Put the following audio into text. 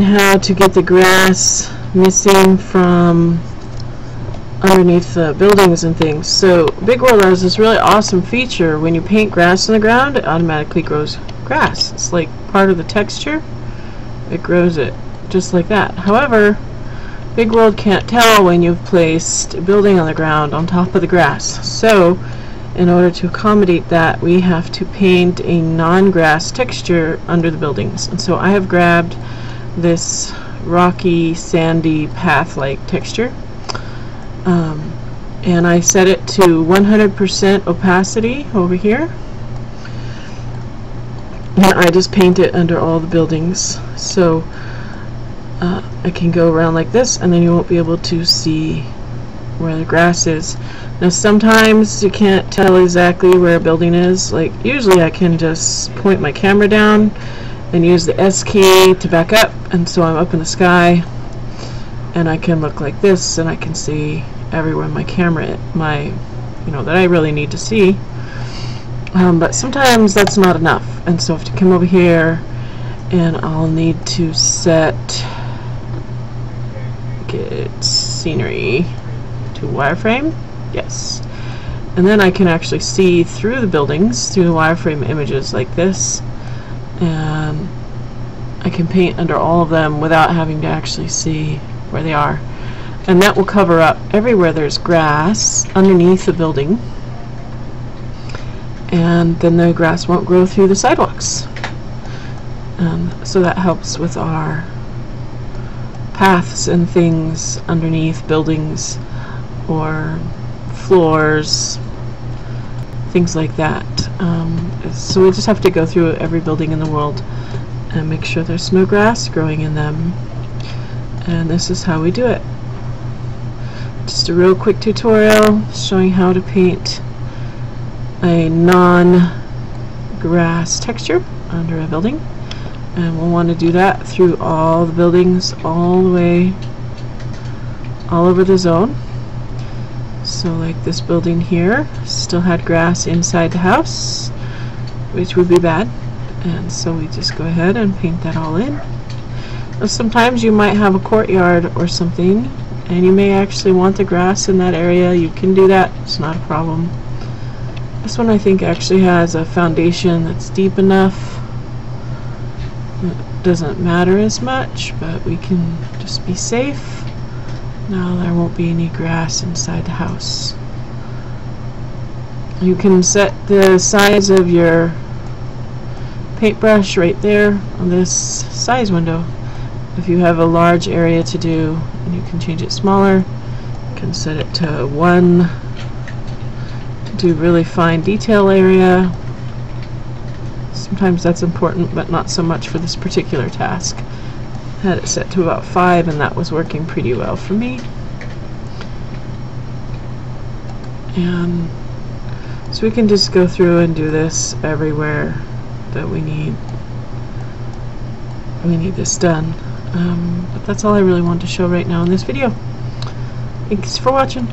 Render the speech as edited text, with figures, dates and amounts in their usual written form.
how to get the grass missing from underneath the buildings and things. So Bigworld has this really awesome feature. When you paint grass on the ground, it automatically grows grass. It's like part of the texture. It grows it just like that. However, Bigworld can't tell when you've placed a building on the ground on top of the grass. So in order to accommodate that, we have to paint a non-grass texture under the buildings. And so I have grabbed this rocky, sandy, path-like texture. And I set it to 100% opacity over here. And I just paint it under all the buildings. So I can go around like this, and then you won't be able to see where the grass is. Now sometimes you can't tell exactly where a building is. Like usually I can just point my camera down and use the S key to back up, and so I'm up in the sky and I can look like this and I can see everywhere my camera, that I really need to see. But sometimes that's not enough, and so I have to come over here and I'll need to get scenery to wireframe. Yes. And then I can actually see through the buildings, through the wireframe images like this, and I can paint under all of them without having to actually see where they are. And that will cover up everywhere there's grass underneath the building, and then the grass won't grow through the sidewalks. So that helps with our paths and things underneath buildings or floors, things like that. So we just have to go through every building in the world and make sure there's no grass growing in them. And this is how we do it. Just a real quick tutorial showing how to paint a non-grass texture under a building. And we'll want to do that through all the buildings, all the way, all over the zone. So like this building here still had grass inside the house, which would be bad, and so we just go ahead and paint that all in. Now, sometimes you might have a courtyard or something and you may actually want the grass in that area. You can do that, it's not a problem. This one I think actually has a foundation that's deep enough. It doesn't matter as much, but we can just be safe. Now there won't be any grass inside the house. You can set the size of your paintbrush right there on this size window. If you have a large area to do, and you can change it smaller, you can set it to 1 to do really fine detail area. Sometimes that's important, but not so much for this particular task. I had it set to about 5, and that was working pretty well for me. And so we can just go through and do this everywhere that we need this done. But that's all I really want to show right now in this video. Thanks for watching.